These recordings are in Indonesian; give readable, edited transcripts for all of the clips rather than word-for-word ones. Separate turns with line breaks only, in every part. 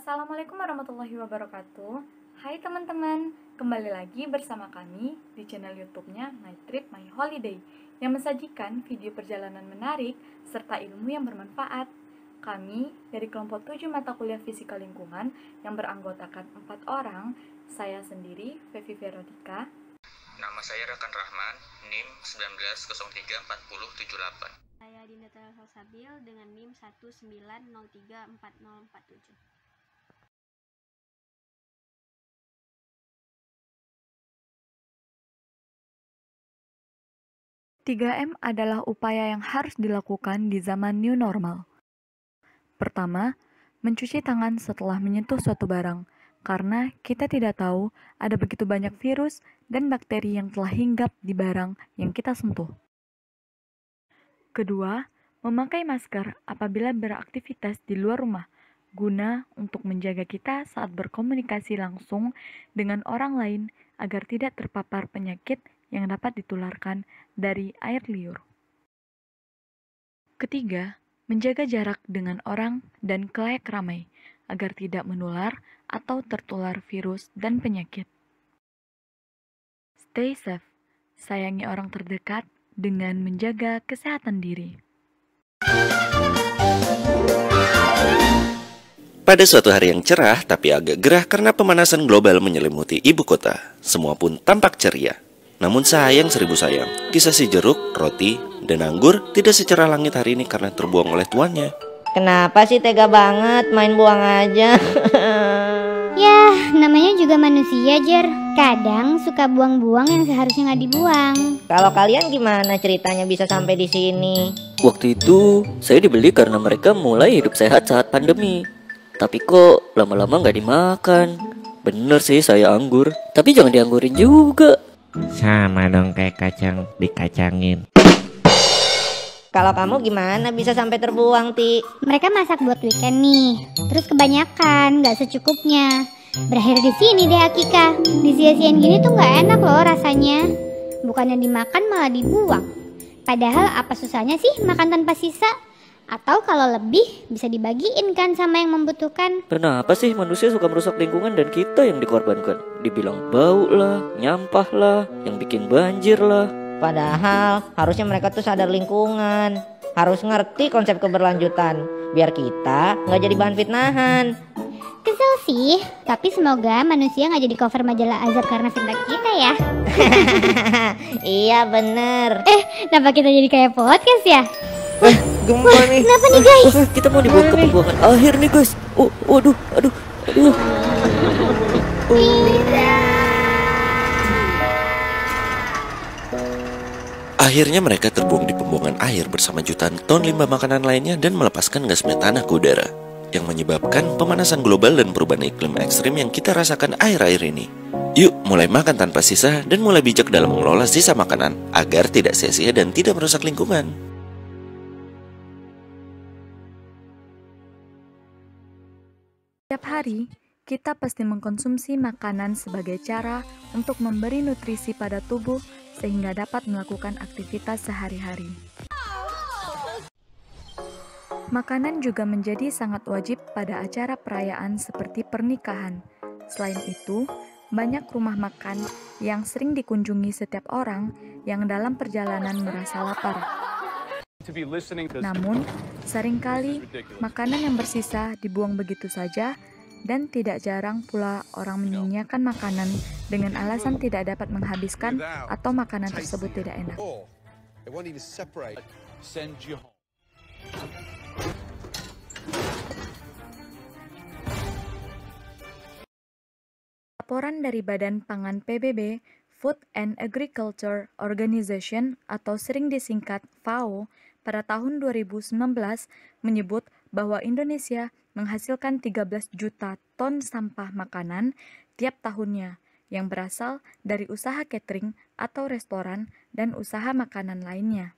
Assalamualaikum warahmatullahi wabarakatuh. Hai teman-teman, kembali lagi bersama kami di channel YouTube-nya My Trip My Holiday yang mensajikan video perjalanan menarik serta ilmu yang bermanfaat. Kami dari kelompok 7 mata kuliah fisika lingkungan yang beranggotakan 4 orang, saya sendiri, Fevi Veronica.
Nama saya Rakan Rahman, NIM 19034078.
Saya Dinda Salsabil dengan NIM 19034047.
3M adalah upaya yang harus dilakukan di zaman new normal. Pertama, mencuci tangan setelah menyentuh suatu barang, karena kita tidak tahu ada begitu banyak virus dan bakteri yang telah hinggap di barang yang kita sentuh. Kedua, memakai masker apabila beraktivitas di luar rumah, guna untuk menjaga kita saat berkomunikasi langsung dengan orang lain agar tidak terpapar penyakit yang dapat ditularkan dari air liur. Ketiga, menjaga jarak dengan orang dan khalayak ramai agar tidak menular atau tertular virus dan penyakit. Stay safe, sayangi orang terdekat dengan menjaga kesehatan diri.
Pada suatu hari yang cerah tapi agak gerah karena pemanasan global menyelimuti ibu kota, semua pun tampak ceria. Namun sayang seribu sayang, kisah si jeruk, roti, dan anggur tidak secerah langit hari ini karena terbuang oleh tuannya.
Kenapa sih tega banget main buang aja?
Yah, namanya juga manusia, Jer. Kadang suka buang-buang yang seharusnya nggak dibuang.
Kalau kalian gimana ceritanya bisa sampai di sini?
Waktu itu saya dibeli karena mereka mulai hidup sehat saat pandemi. Tapi kok lama-lama nggak dimakan. Bener sih saya anggur, tapi jangan dianggurin juga.
Sama dong kayak kacang dikacangin.
Kalau kamu gimana bisa sampai terbuang, Ti?
Mereka masak buat weekend nih, terus kebanyakan, nggak secukupnya. Berakhir di sini deh Akika. Disia-siain gini tuh nggak enak loh rasanya. Bukannya dimakan malah dibuang. Padahal apa susahnya sih makan tanpa sisa? Atau kalau lebih bisa dibagiin kan sama yang membutuhkan.
Kenapa sih manusia suka merusak lingkungan dan kita yang dikorbankan? Dibilang bau lah, nyampah lah, yang bikin banjir lah.
Padahal harusnya mereka tuh sadar lingkungan. Harus ngerti konsep keberlanjutan. Biar kita nggak jadi bahan fitnahan.
Kesel sih, tapi semoga manusia nggak jadi cover majalah Azab karena fitnah kita ya.
Iya bener.
Kenapa kita jadi kayak podcast ya?
Gempa nih.
Kenapa nih guys?
Kita mau dibawa ke pembuangan akhir nih guys. Waduh.
Akhirnya mereka terbuang di pembuangan air bersama jutaan ton limbah makanan lainnya dan melepaskan gas metana ke udara, yang menyebabkan pemanasan global dan perubahan iklim ekstrim yang kita rasakan akhir-akhir ini. Yuk mulai makan tanpa sisa dan mulai bijak dalam mengelola sisa makanan agar tidak sia-sia dan tidak merusak lingkungan.
Setiap hari, kita pasti mengkonsumsi makanan sebagai cara untuk memberi nutrisi pada tubuh sehingga dapat melakukan aktivitas sehari-hari. Makanan juga menjadi sangat wajib pada acara perayaan seperti pernikahan. Selain itu, banyak rumah makan yang sering dikunjungi setiap orang yang dalam perjalanan merasa lapar. Namun, seringkali makanan yang bersisa dibuang begitu saja dan tidak jarang pula orang menyia-nyiakan makanan dengan alasan tidak dapat menghabiskan atau makanan tersebut tidak enak. Laporan dari Badan Pangan PBB, Food and Agriculture Organization atau sering disingkat FAO, pada tahun 2019 menyebut bahwa Indonesia menghasilkan 13 juta ton sampah makanan tiap tahunnya yang berasal dari usaha catering atau restoran dan usaha makanan lainnya.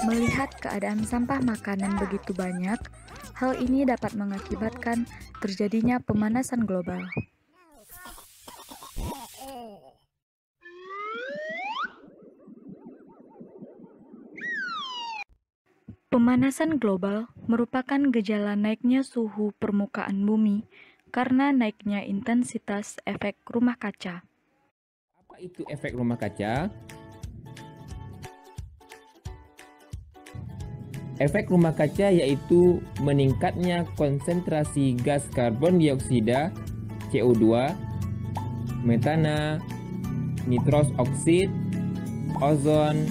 Melihat keadaan sampah makanan begitu banyak, hal ini dapat mengakibatkan terjadinya pemanasan global. Pemanasan global merupakan gejala naiknya suhu permukaan bumi karena naiknya intensitas efek rumah kaca.
Apa itu efek rumah kaca? Efek rumah kaca yaitu meningkatnya konsentrasi gas karbon dioksida, CO2, metana, nitros oksid, ozon,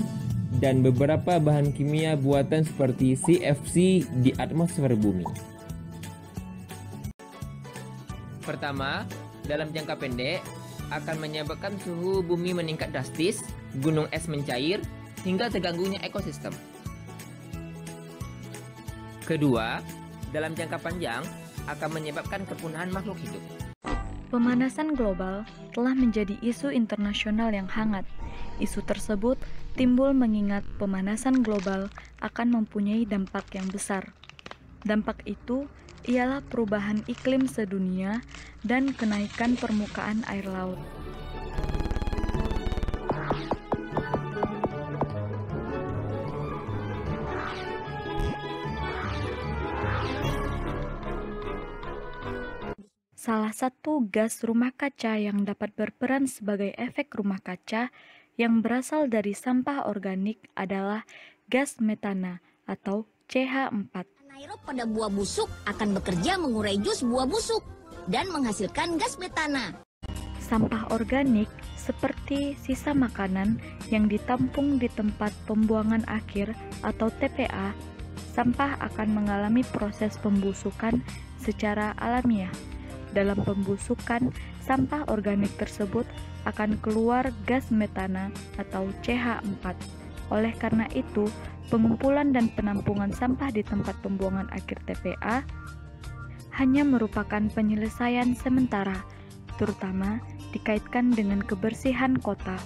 dan beberapa bahan kimia buatan seperti CFC di atmosfer bumi. Pertama, dalam jangka pendek akan menyebabkan suhu bumi meningkat drastis, gunung es mencair, hingga terganggunya ekosistem. Kedua, dalam jangka panjang akan menyebabkan kepunahan makhluk hidup.
Pemanasan global telah menjadi isu internasional yang hangat. Isu tersebut timbul mengingat pemanasan global akan mempunyai dampak yang besar. Dampak itu ialah perubahan iklim sedunia dan kenaikan permukaan air laut. Salah satu gas rumah kaca yang dapat berperan sebagai efek rumah kaca yang berasal dari sampah organik adalah gas metana atau CH4.
Anaerob pada buah busuk akan bekerja mengurai jus buah busuk dan menghasilkan gas metana.
Sampah organik seperti sisa makanan yang ditampung di tempat pembuangan akhir atau TPA, sampah akan mengalami proses pembusukan secara alamiah. Dalam pembusukan, sampah organik tersebut akan keluar gas metana atau CH4. Oleh karena itu, pengumpulan dan penampungan sampah di tempat pembuangan akhir TPA hanya merupakan penyelesaian sementara, terutama dikaitkan dengan kebersihan kota.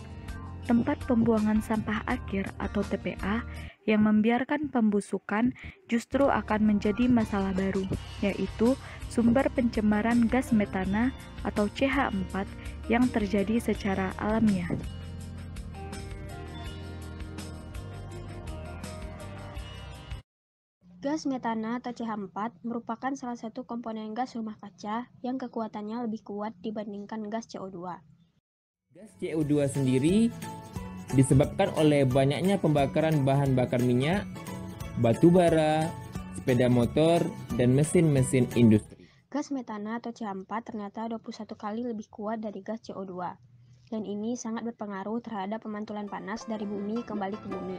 Tempat pembuangan sampah akhir atau TPA yang membiarkan pembusukan justru akan menjadi masalah baru, yaitu sumber pencemaran gas metana atau CH4 yang terjadi secara alamiah.
Gas metana atau CH4 merupakan salah satu komponen gas rumah kaca yang kekuatannya lebih kuat dibandingkan gas CO2.
Gas CO2 sendiri disebabkan oleh banyaknya pembakaran bahan bakar minyak, batu bara, sepeda motor, dan mesin-mesin industri.
Gas metana atau CH4 ternyata 21 kali lebih kuat dari gas CO2. Dan ini sangat berpengaruh terhadap pemantulan panas dari bumi kembali ke bumi.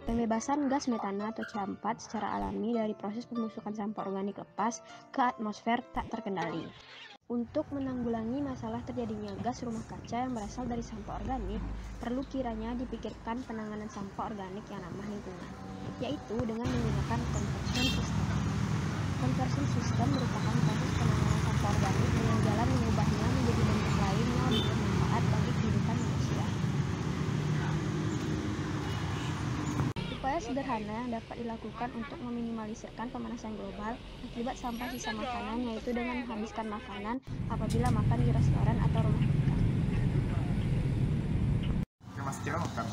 Pembebasan gas metana atau CH4 secara alami dari proses pembusukan sampah organik lepas ke atmosfer tak terkendali. Untuk menanggulangi masalah terjadinya gas rumah kaca yang berasal dari sampah organik, perlu kiranya dipikirkan penanganan sampah organik yang ramah lingkungan, yaitu dengan menggunakan conversion system. Conversion system merupakan proses penanganan sampah organik dengan jalan mengubahnya menjadi bentuk lain yang lebih bermanfaat bagi kehidupan manusia. Upaya sederhana yang dapat dilakukan untuk meminimalisirkan pemanasan global akibat sampah sisa makanan, yaitu dengan menghabiskan makanan apabila makan di restoran atau rumah makan.
Mas kira makan.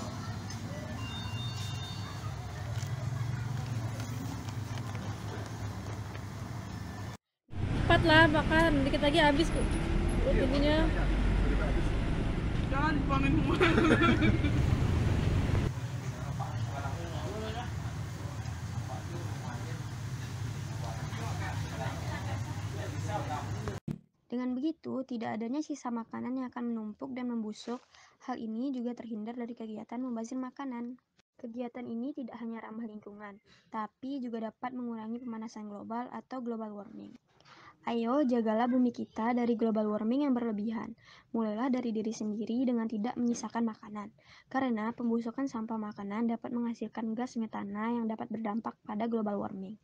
Cepatlah makan, dikit lagi habis kok. Ininya.
Jangan dibuangin semua.
Dengan begitu, tidak adanya sisa makanan yang akan menumpuk dan membusuk. Hal ini juga terhindar dari kegiatan membazir makanan. Kegiatan ini tidak hanya ramah lingkungan, tapi juga dapat mengurangi pemanasan global atau global warming. Ayo jagalah bumi kita dari global warming yang berlebihan. Mulailah dari diri sendiri dengan tidak menyisakan makanan. Karena pembusukan sampah makanan dapat menghasilkan gas metana yang dapat berdampak pada global warming.